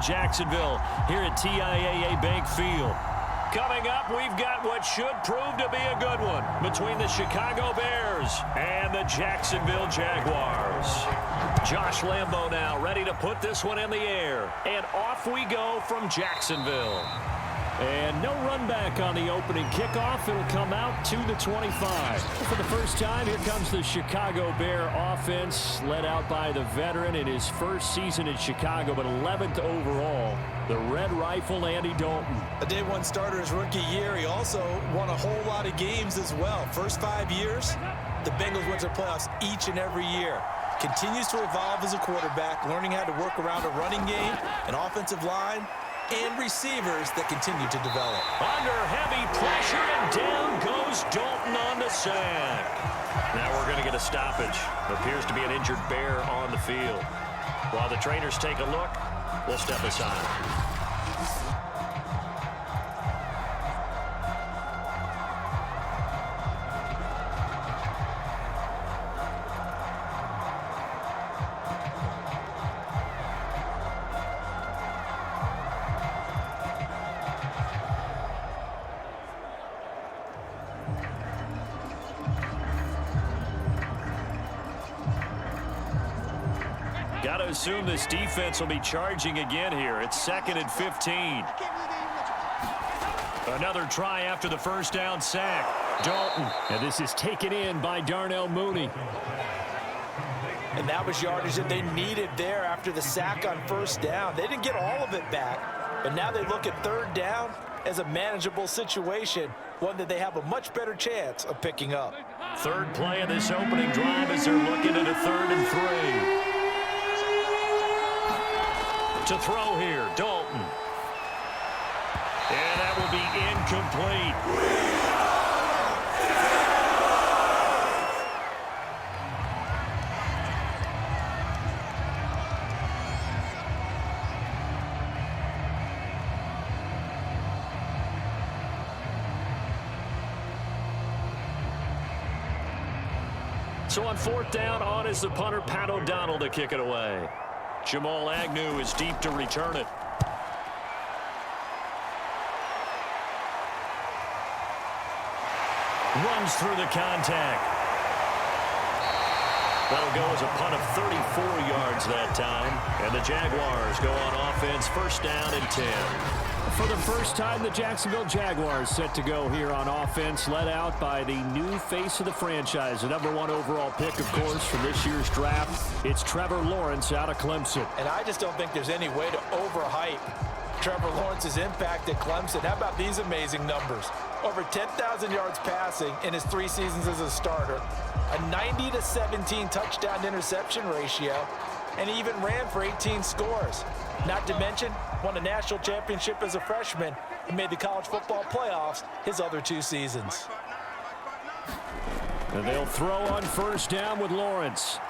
in Jacksonville here at TIAA Bank Field. Coming up, we've got what should prove to be a good one between the Chicago Bears and the Jacksonville Jaguars. Josh Lambo now ready to put this one in the air. And off we go from Jacksonville. And no run back on the opening kickoff. It'll come out to the 25. For the first time, here comes the Chicago Bear offense, led out by the veteran in his first season in Chicago, but 11th overall, the Red Rifle, Andy Dalton. A day one starter his rookie year. He also won a whole lot of games as well. First 5 years, the Bengals went to the playoffs each and every year. Continues to evolve as a quarterback, learning how to work around a running game, an offensive line, and receivers that continue to develop. Under heavy pressure, and down goes Dalton on the sack. Now we're going to get a stoppage. Appears to be an injured Bear on the field. While the trainers take a look, we'll step aside. Got to assume this defense will be charging again here. It's 2nd and 15. Another try after the first down sack. Dalton. And this is taken in by Darnell Mooney. And that was yardage that they needed there after the sack on first down. They didn't get all of it back, but now they look at third down as a manageable situation, one that they have a much better chance of picking up. Third play of this opening drive as they're looking at a 3rd and 3. To throw here, Dalton. And that will be incomplete. So on 4th down, on is the punter, Pat O'Donnell, to kick it away. Jamal Agnew is deep to return it. Runs through the contact. That'll go as a punt of 34 yards that time. And the Jaguars go on offense, 1st down and 10. For the first time, the Jacksonville Jaguars set to go here on offense, led out by the new face of the franchise, the #1 overall pick, of course, from this year's draft. It's Trevor Lawrence out of Clemson. And I just don't think there's any way to overhype Trevor Lawrence's impact at Clemson. How about these amazing numbers? Over 10,000 yards passing in his 3 seasons as a starter, a 90-17 touchdown interception ratio, and he even ran for 18 scores. Not to mention, won a national championship as a freshman and made the college football playoffs his other 2 seasons. And they'll throw on 1st down with Lawrence.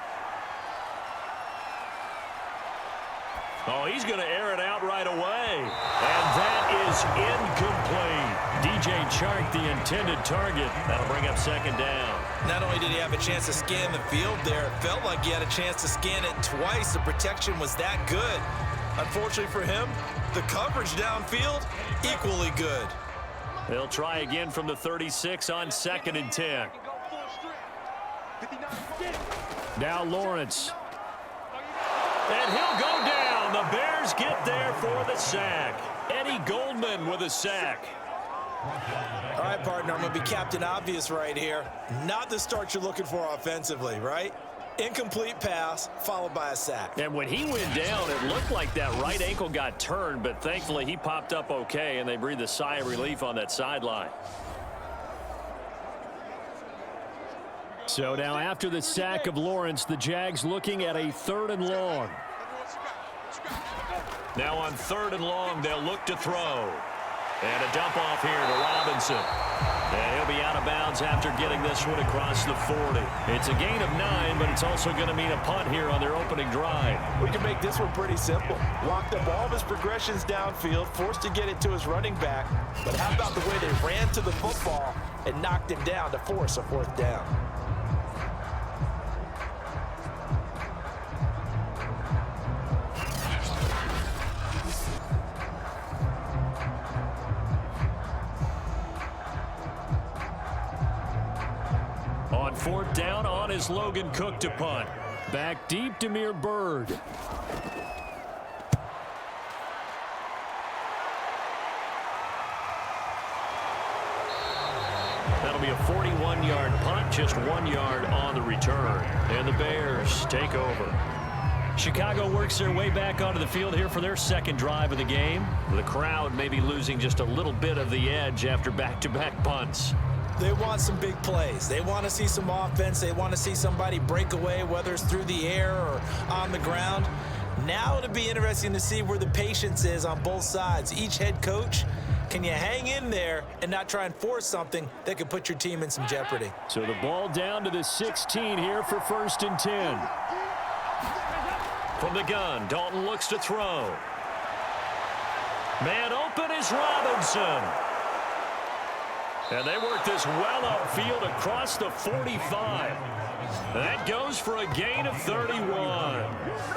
Oh, he's going to air it out right away. And that is incomplete. DJ Chark, the intended target. That'll bring up 2nd down. Not only did he have a chance to scan the field there, it felt like he had a chance to scan it twice. The protection was that good. Unfortunately for him, the coverage downfield, equally good. They'll try again from the 36 on 2nd and 10. Now Lawrence. And he'll go down. The Bears get there for the sack. Eddie Goldman with a sack. All right, partner, I'm going to be Captain Obvious right here. Not the start you're looking for offensively, right? Incomplete pass, followed by a sack. And when he went down, it looked like that right ankle got turned, but thankfully he popped up okay, and they breathed a sigh of relief on that sideline. So now after the sack of Lawrence, the Jags looking at a 3rd and long. Now on 3rd and long, they'll look to throw. And a dump off here to Robinson. And he'll be out of bounds after getting this one across the 40. It's a gain of 9, but it's also going to mean a punt here on their opening drive. We can make this one pretty simple. Walked up all of his progressions downfield, forced to get it to his running back. But how about the way they ran to the football and knocked him down to force a 4th down? On fourth down, on is Logan Cook to punt. Back deep, Damiere Byrd. That'll be a 41-yard punt, just 1 yard on the return. And the Bears take over. Chicago works their way back onto the field here for their second drive of the game. The crowd may be losing just a little bit of the edge after back-to-back punts. They want some big plays. They want to see some offense. They want to see somebody break away, whether it's through the air or on the ground. Now it'll be interesting to see where the patience is on both sides. Each head coach, can you hang in there and not try and force something that could put your team in some jeopardy? So the ball down to the 16 here for 1st and 10. From the gun, Dalton looks to throw. Man open is Robinson. And they work this well upfield across the 45. That goes for a gain of 31.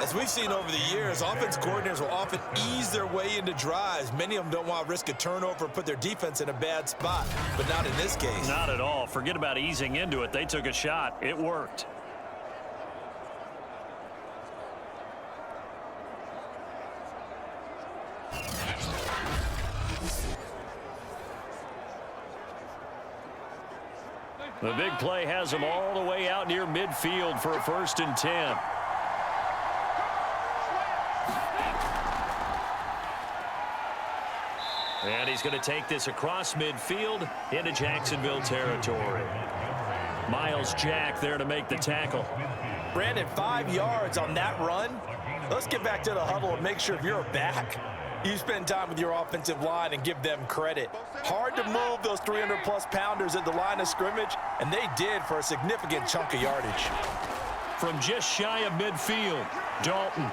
As we've seen over the years, offense coordinators will often ease their way into drives. Many of them don't want to risk a turnover or put their defense in a bad spot, but not in this case. Not at all. Forget about easing into it. They took a shot. It worked. The big play has them all the way out near midfield for a 1st and 10. And he's going to take this across midfield into Jacksonville territory. Miles Jack there to make the tackle. Brandon, 5 yards on that run. Let's get back to the huddle and make sure if you're back, you spend time with your offensive line and give them credit. Hard to move those 300-plus pounders at the line of scrimmage, and they did for a significant chunk of yardage. From just shy of midfield, Dalton.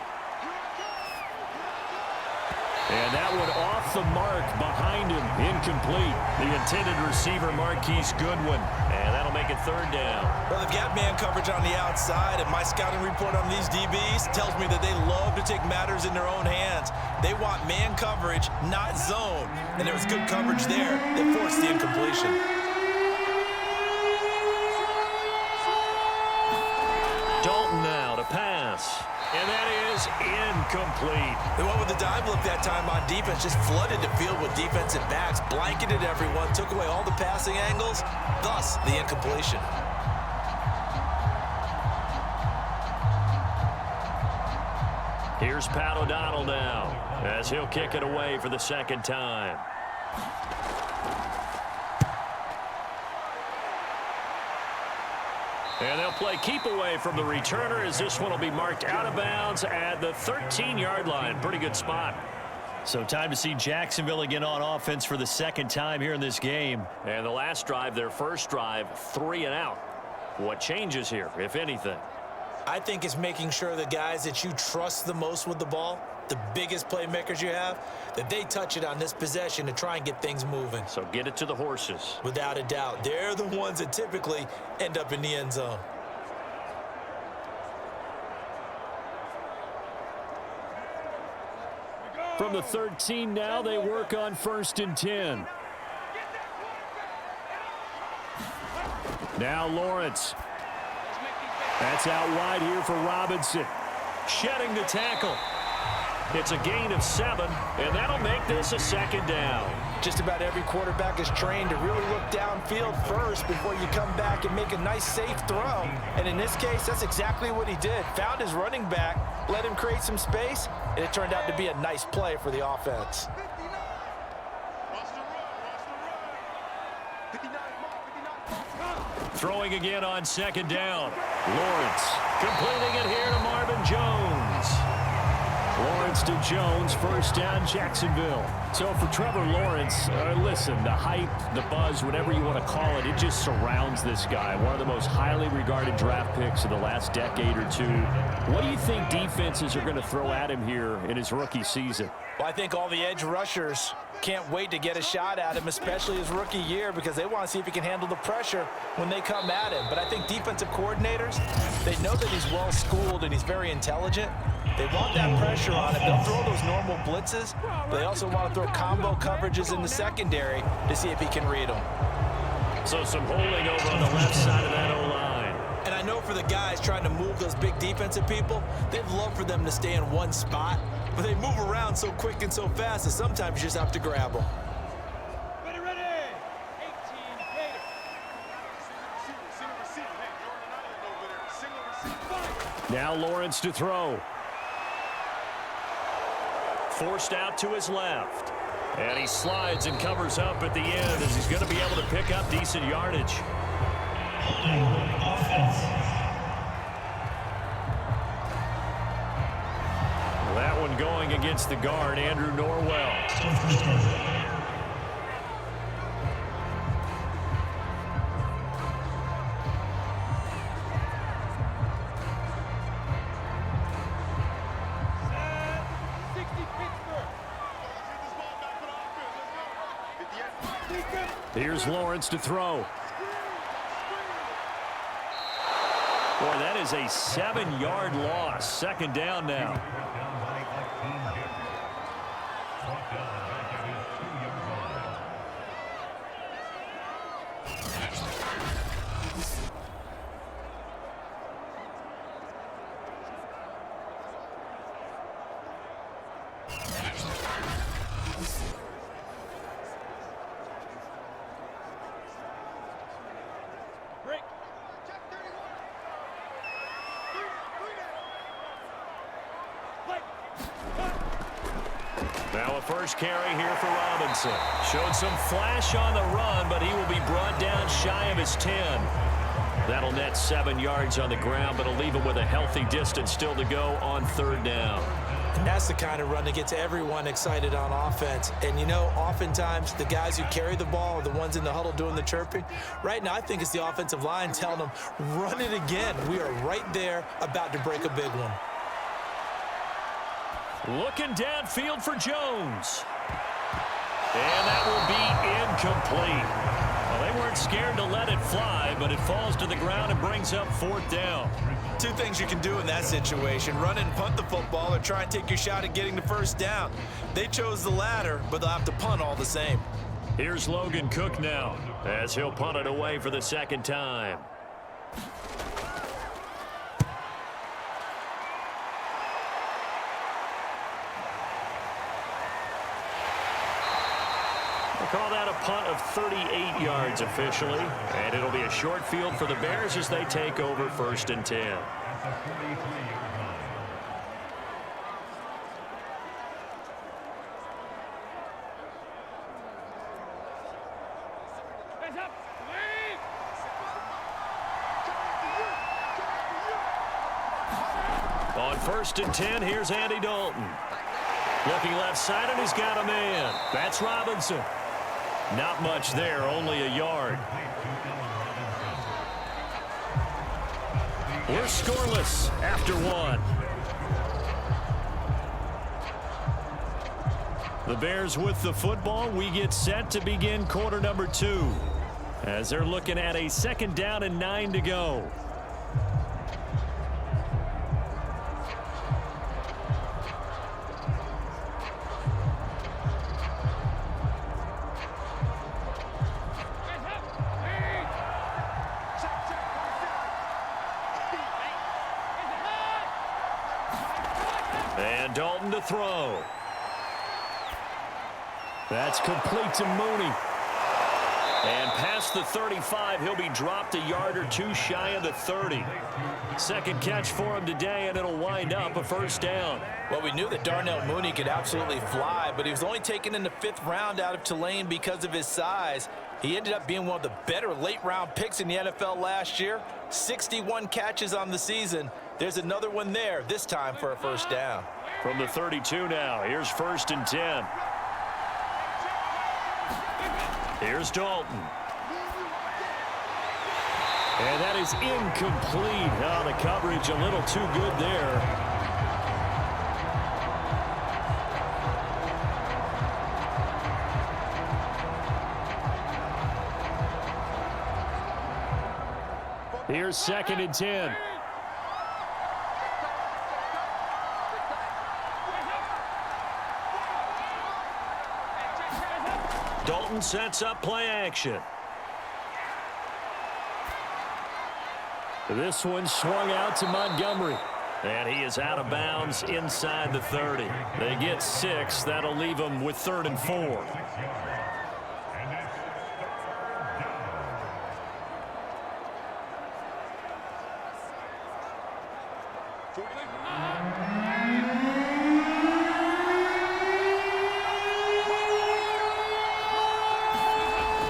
And that one off the mark behind him, incomplete. The intended receiver, Marquise Goodwin. And that'll make it 3rd down. Well, they've got man coverage on the outside, and my scouting report on these DBs tells me that they love to take matters in their own hands. They want man coverage, not zone. And there was good coverage there that forced the incompletion. Dalton now to pass. And that is incomplete. They went with the dive look that time on defense, just flooded the field with defensive backs, blanketed everyone, took away all the passing angles, thus the incompletion. Here's Pat O'Donnell now as he'll kick it away for the 2nd time. And they'll play keep away from the returner as this one will be marked out of bounds at the 13-yard line. Pretty good spot. So time to see Jacksonville again on offense for the 2nd time here in this game. And the last drive, their first drive, 3 and out. What changes here, if anything? I think it's making sure the guys that you trust the most with the ball, the biggest playmakers you have, that they touch it on this possession to try and get things moving. So get it to the horses. Without a doubt. They're the ones that typically end up in the end zone. From the 13 now, they work on 1st and 10. Now Lawrence. That's out wide here for Robinson. Shedding the tackle. It's a gain of 7, and that'll make this a 2nd down. Just about every quarterback is trained to really look downfield first before you come back and make a nice, safe throw. And in this case, that's exactly what he did. Found his running back, let him create some space, and it turned out to be a nice play for the offense. Throwing again on 2nd down. Lawrence completing it here to Marvin Jones. Lawrence to Jones, 1st down, Jacksonville. So for Trevor Lawrence, listen, the hype, the buzz, whatever you want to call it, it just surrounds this guy. One of the most highly regarded draft picks of the last decade or two. What do you think defenses are going to throw at him here in his rookie season? Well, I think all the edge rushers can't wait to get a shot at him, especially his rookie year, because they want to see if he can handle the pressure when they come at him. But I think defensive coordinators, they know that he's well-schooled and he's very intelligent. They want that pressure on him. They'll throw those normal blitzes, but they also want to throw combo coverages in the secondary to see if he can read them. So some holding over on the left side of that O-line. I know for the guys trying to move those big defensive people, they'd love for them to stay in one spot, but they move around so quick and so fast that sometimes you just have to grab them. Ready. 18, Gator. Now Lawrence to throw. Forced out to his left. And he slides and covers up at the end as he's going to be able to pick up decent yardage. That one going against the guard, Andrew Norwell. Here's Lawrence to throw. Boy, that is a 7-yard loss. Second down now. Now a first carry here for Robinson. Showed some flash on the run, but he will be brought down shy of his 10. That'll net 7 yards on the ground, but it'll leave him with a healthy distance still to go on third down. And that's the kind of run that gets everyone excited on offense. And, you know, oftentimes the guys who carry the ball are the ones in the huddle doing the chirping. Right now, I think it's the offensive line telling them, run it again. We are right there about to break a big one. Looking downfield for Jones. And that will be incomplete. Well, they weren't scared to let it fly, but it falls to the ground and brings up fourth down. Two things you can do in that situation: run and punt the football, or try and take your shot at getting the first down. They chose the latter, but they'll have to punt all the same. Here's Logan Cook now, as he'll punt it away for the second time. Call that a punt of 38 yards officially, and it'll be a short field for the Bears as they take over 1st and 10. On 1st and 10, here's Andy Dalton. Looking left side, and he's got a man. That's Robinson. Not much there, only a yard. We're scoreless after one. The Bears with the football. We get set to begin quarter number 2 as they're looking at a 2nd down and 9 to go. And Dalton to throw. That's complete to Mooney. And past the 35, he'll be dropped a yard or two shy of the 30. Second catch for him today, and it'll wind up a first down. Well, we knew that Darnell Mooney could absolutely fly, but he was only taken in the 5th round out of Tulane because of his size. He ended up being one of the better late-round picks in the NFL last year. 61 catches on the season. There's another one there, this time for a first down. From the 32 now, here's 1st and 10. Here's Dalton. And that is incomplete. Oh, the coverage a little too good there. Here's 2nd and 10. Dalton sets up play action. This one swung out to Montgomery. And he is out of bounds inside the 30. They get 6. That'll leave them with 3rd and 4.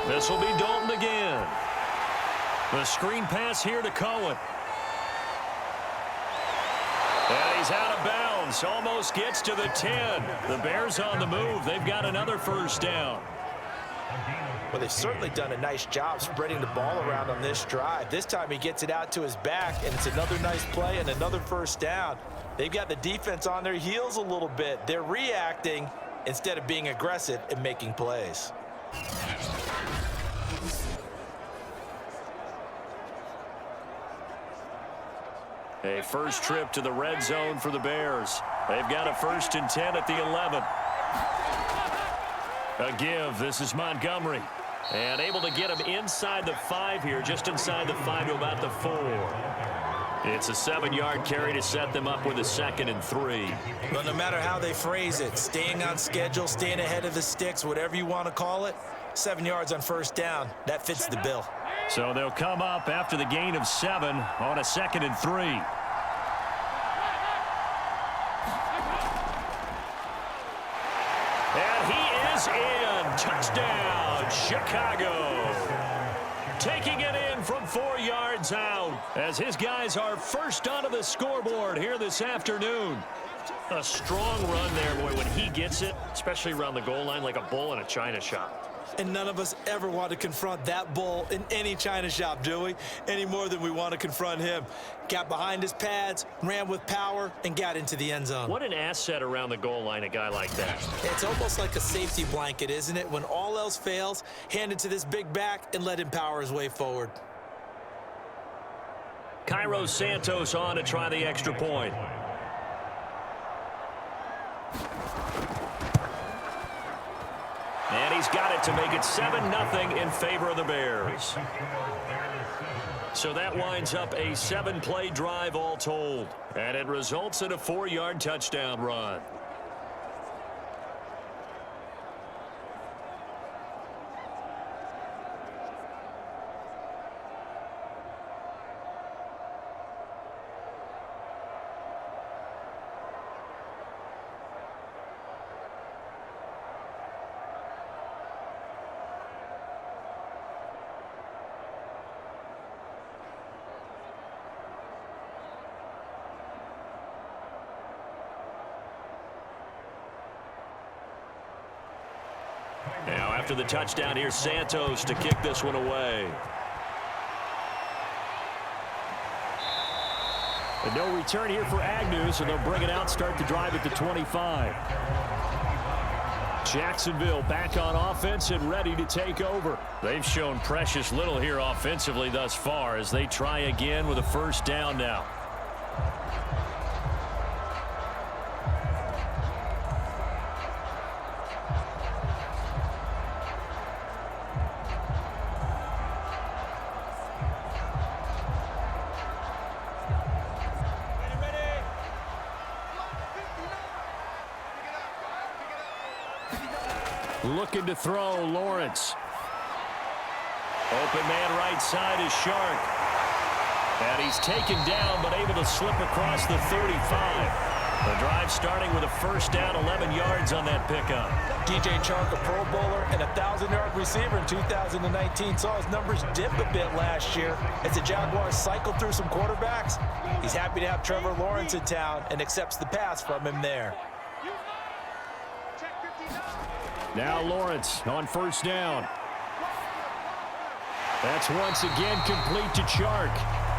This will be Dalton again. The screen pass here to Cohen. And he's out of bounds. Almost gets to the 10. The Bears on the move. They've got another first down. Well, they've certainly done a nice job spreading the ball around on this drive. This time he gets it out to his back, and it's another nice play and another first down. They've got the defense on their heels a little bit. They're reacting instead of being aggressive and making plays. A first trip to the red zone for the Bears. They've got a 1st and 10 at the 11. A give. This is Montgomery. And able to get him inside the 5 here, just inside the 5 to about the 4. It's a 7-yard carry to set them up with a 2nd and 3. Well, no matter how they phrase it, staying on schedule, staying ahead of the sticks, whatever you want to call it, 7 yards on first down, that fits the bill. So they'll come up after the gain of 7 on a 2nd and 3. And he is in. Touchdown, Chicago. Taking it in from 4 yards out as his guys are first onto the scoreboard here this afternoon. A strong run there, boy, when he gets it, especially around the goal line like a bull in a china shop. And none of us ever want to confront that bull in any china shop, do we? Any more than we want to confront him. Got behind his pads, ran with power, and got into the end zone. What an asset around the goal line, a guy like that. It's almost like a safety blanket, isn't it? When all else fails, hand it to this big back and let him power his way forward. Cairo Santos on to try the extra point. And he's got it to make it 7-0 in favor of the Bears. So that winds up a 7-play drive all told. And it results in a 4-yard touchdown run. Now after the touchdown, here's Santos to kick this one away. And no return here for Agnew, so they'll bring it out, start the drive at the 25. Jacksonville back on offense and ready to take over. They've shown precious little here offensively thus far as they try again with a first down now. Looking to throw, Lawrence. Open man right side is Shark. And he's taken down but able to slip across the 35. The drive starting with a first down, 11 yards on that pickup. DJ Chark, a Pro Bowler and a 1,000-yard receiver in 2019, saw his numbers dip a bit last year as the Jaguars cycled through some quarterbacks. He's happy to have Trevor Lawrence in town and accepts the pass from him there. Now Lawrence on first down. That's once again complete to Chark.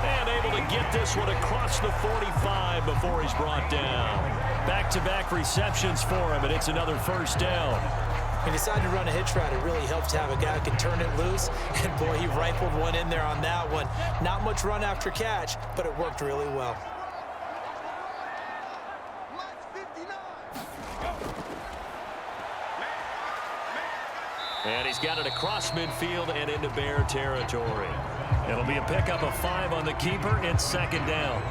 And able to get this one across the 45 before he's brought down. Back-to-back receptions for him, and it's another first down. He decided to run a hitch route. It really helps to have a guy who can turn it loose. And, boy, he rifled one in there on that one. Not much run after catch, but it worked really well. And he's got it across midfield and into Bear territory. It'll be a pickup of 5 on the keeper. It's second down.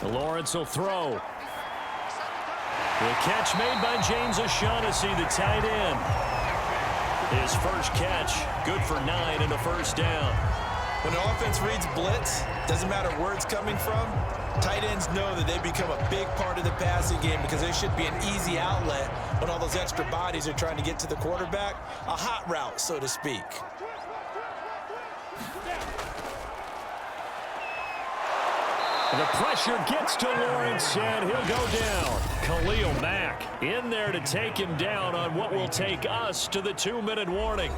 Lawrence will throw. The catch made by James O'Shaughnessy, the tight end. His first catch, good for 9 and a first down. When the offense reads blitz, doesn't matter where it's coming from, tight ends know that they become a big part of the passing game because there should be an easy outlet when all those extra bodies are trying to get to the quarterback. A hot route, so to speak. The pressure gets to Lawrence, and he'll go down. Khalil Mack in there to take him down on what will take us to the 2-minute warning.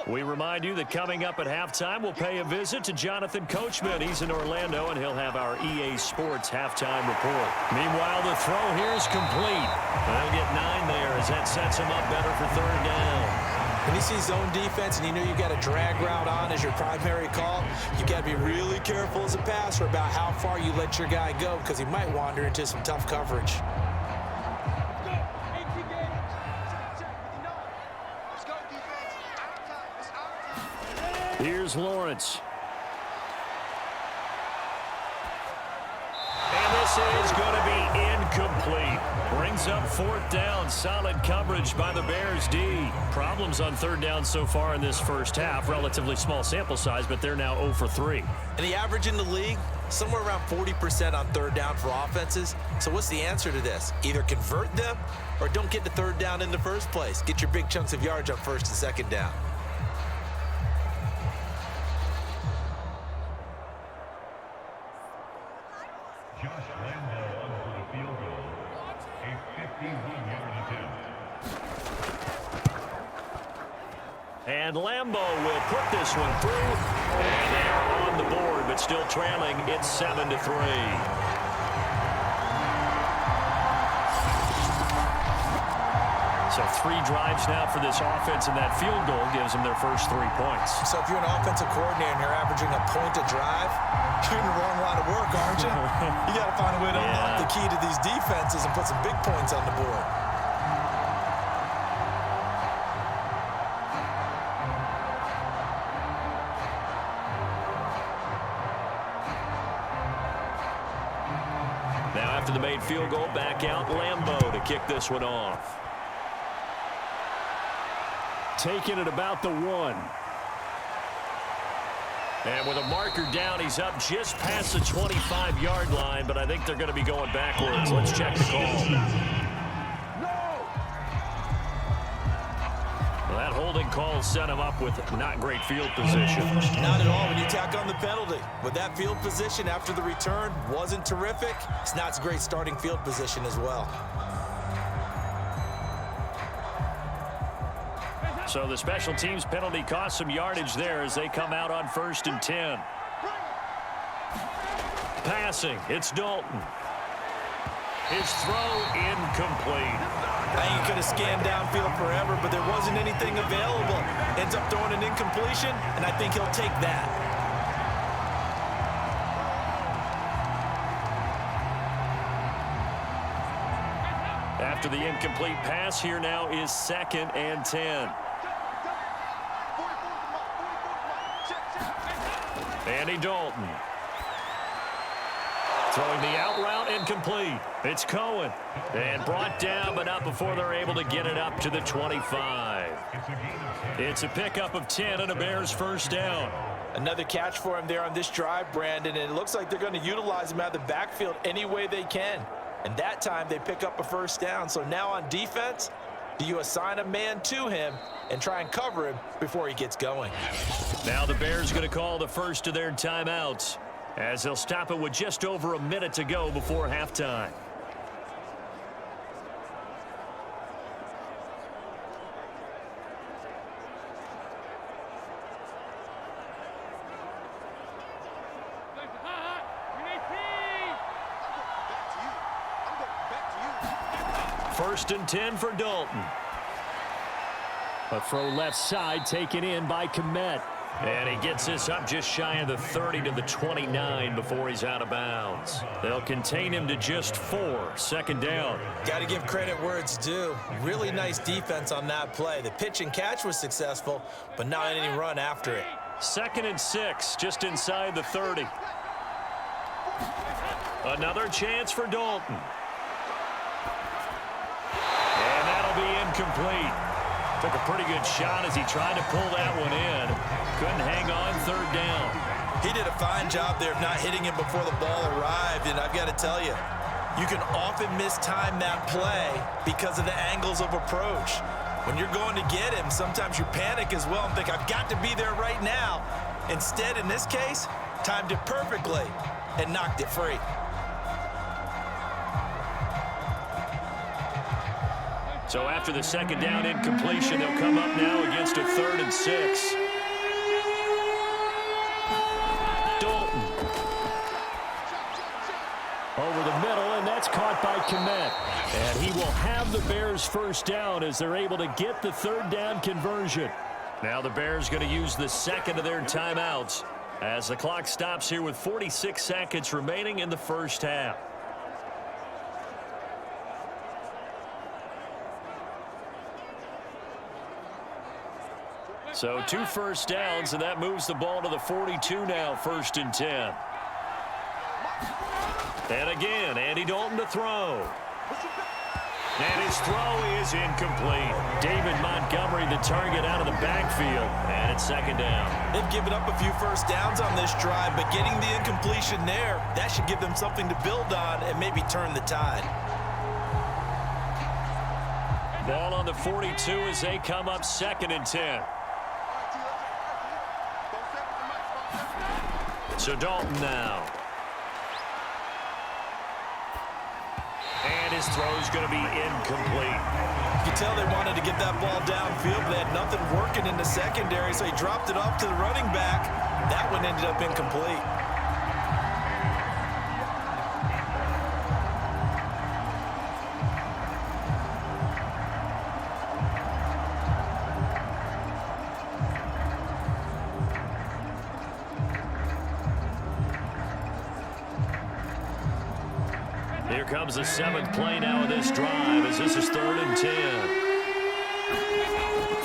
We remind you that coming up at halftime, we'll pay a visit to Jonathan Coachman. He's in Orlando, and he'll have our EA Sports halftime report. Meanwhile, the throw here is complete. They'll get 9 there as that sets him up better for third down. When you see zone defense and you know you've got a drag route on as your primary call, you got to be really careful as a passer about how far you let your guy go because he might wander into some tough coverage. Here's Lawrence. And this is going to be incomplete. Brings up fourth down. Solid coverage by the Bears D. Problems on third down so far in this first half. Relatively small sample size, but they're now 0 for 3. And the average in the league, somewhere around 40% on third down for offenses. So what's the answer to this? Either convert them or don't get to third down in the first place. Get your big chunks of yards on first and second down. And Lambo will put this one through. And they are on the board, but still trailing. It's 7 to 3. So 3 drives now for this offense, and that field goal gives them their first 3 points. So if you're an offensive coordinator and you're averaging a point a drive, you're in the wrong line of work, aren't you? You got to find a way to unlock the key to these defenses and put some big points on the board. Now after the made field goal, back out Lambo to kick this one off. Taking it about the 1. And with a marker down, he's up just past the 25-yard line, but I think they're going to be going backwards. Let's check the call. Well, that holding call set him up with not great field position. Not at all when you tack on the penalty. With that field position after the return wasn't terrific. It's not a great starting field position as well. So the special teams penalty cost some yardage there as they come out on 1st and 10. Passing, it's Dalton. His throw incomplete. I think he could have scanned downfield forever, but there wasn't anything available. Ends up throwing an incompletion, and I think he'll take that. After the incomplete pass, here now is 2nd and 10. Andy Dalton. Throwing the out route incomplete. It's Cohen. And brought down, but not before they're able to get it up to the 25. It's a pickup of 10 and a Bears first down. Another catch for him there on this drive, Brandon, and it looks like they're going to utilize him out of the backfield any way they can. And that time they pick up a first down. So now on defense, Do you assign a man to him and try and cover him before he gets going? Now the Bears going to call the first of their timeouts as they'll stop it with just over a minute to go before halftime. First and 10 for Dalton. A throw left side taken in by Kmet. And he gets this up just shy of the 30 to the 29 before he's out of bounds. They'll contain him to just 4. Second down. Got to give credit where it's due. Really nice defense on that play. The pitch and catch was successful, but not any run after it. Second and 6, just inside the 30. Another chance for Dalton. And that'll be incomplete. Took a pretty good shot as he tried to pull that one in. Couldn't hang on third down. He did a fine job there of not hitting him before the ball arrived, and I've got to tell you, you can often mistime that play because of the angles of approach. When you're going to get him, sometimes you panic as well and think, I've got to be there right now. Instead, in this case, timed it perfectly and knocked it free. So after the second down incompletion, they'll come up now against a 3rd and 6. Dalton. Over the middle, and that's caught by Kmet. And he will have the Bears first down as they're able to get the 3rd down conversion. Now the Bears going to use the second of their timeouts as the clock stops here with 46 seconds remaining in the first half. So 2 first downs, and that moves the ball to the 42 now, 1st and 10. And again, Andy Dalton to throw. And his throw is incomplete. David Montgomery, the target, out of the backfield, and it's 2nd down. They've given up a few first downs on this drive, but getting the incompletion there, that should give them something to build on and maybe turn the tide. Ball on the 42 as they come up 2nd and 10. So Dalton now. And his throw's going to be incomplete. You can tell they wanted to get that ball downfield, but they had nothing working in the secondary, so he dropped it off to the running back. That one ended up incomplete. Here comes the 7th play now of this drive as this is 3rd and 10.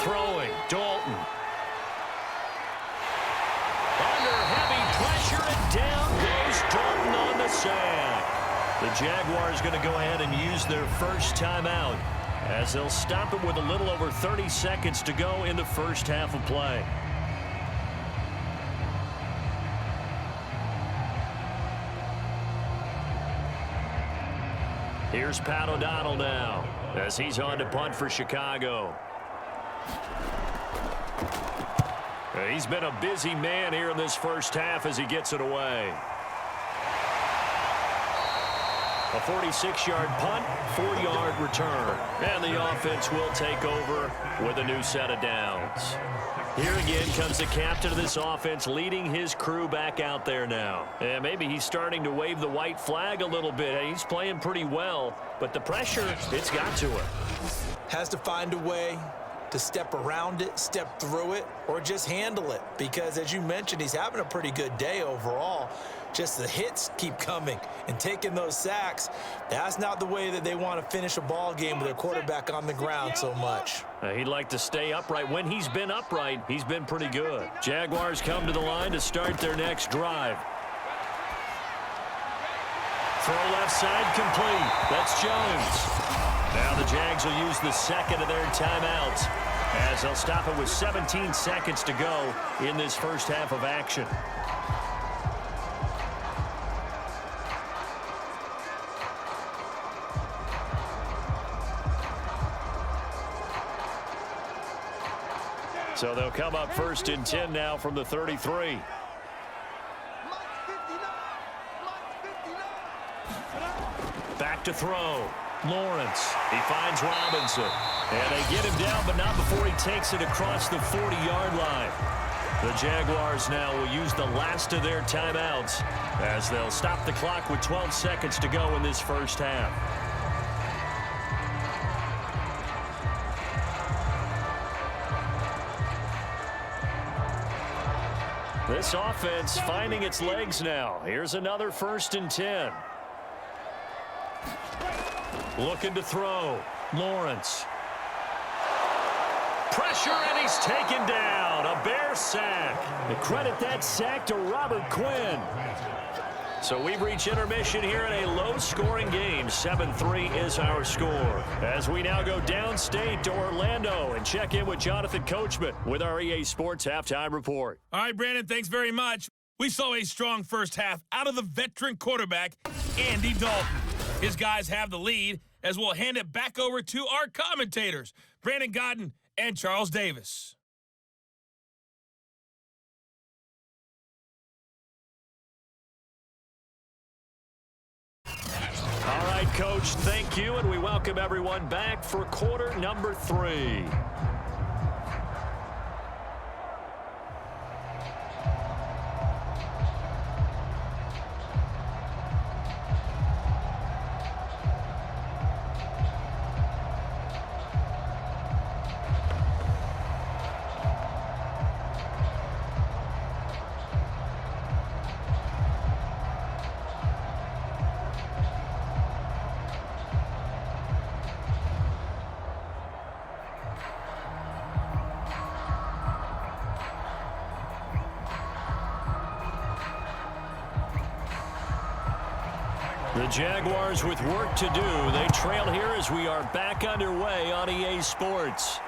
Throwing, Dalton. Under heavy pressure and down goes Dalton on the sack. The Jaguars going to go ahead and use their first timeout as they'll stop it with a little over 30 seconds to go in the first half of play. Here's Pat O'Donnell now as he's on to punt for Chicago. He's been a busy man here in this first half as he gets it away. A 46-yard punt, 4-yard return. And the offense will take over with a new set of downs. Here again comes the captain of this offense leading his crew back out there now. And maybe he's starting to wave the white flag a little bit. He's playing pretty well, but the pressure, it's got to him. Has to find a way to step around it, step through it, or just handle it. Because as you mentioned, he's having a pretty good day overall. Just the hits keep coming and taking those sacks. That's not the way that they want to finish a ball game with their quarterback on the ground so much. He'd like to stay upright. When he's been upright, he's been pretty good. Jaguars come to the line to start their next drive. Throw left side complete. That's Jones. Now the Jags will use the second of their timeouts as they'll stop it with 17 seconds to go in this first half of action. So they'll come up 1st and 10 now from the 33. Back to throw. Lawrence. He finds Robinson. And they get him down, but not before he takes it across the 40-yard line. The Jaguars now will use the last of their timeouts as they'll stop the clock with 12 seconds to go in this first half. This offense finding its legs now. Here's another 1st and 10. Looking to throw. Lawrence. Pressure, and he's taken down. A Bear sack. And credit that sack to Robert Quinn. So we've reached intermission here in a low-scoring game. 7-3 is our score. As we now go downstate to Orlando and check in with Jonathan Coachman with our EA Sports Halftime Report. All right, Brandon, thanks very much. We saw a strong first half out of the veteran quarterback, Andy Dalton. His guys have the lead, as we'll hand it back over to our commentators, Brandon Godden and Charles Davis. All right, Coach, thank you, and we welcome everyone back for quarter number 3. The Jaguars with work to do. They trail here as we are back underway on EA Sports.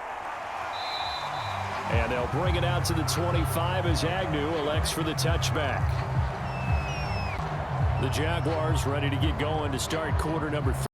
And they'll bring it out to the 25 as Agnew elects for the touchback. The Jaguars ready to get going to start quarter number 3.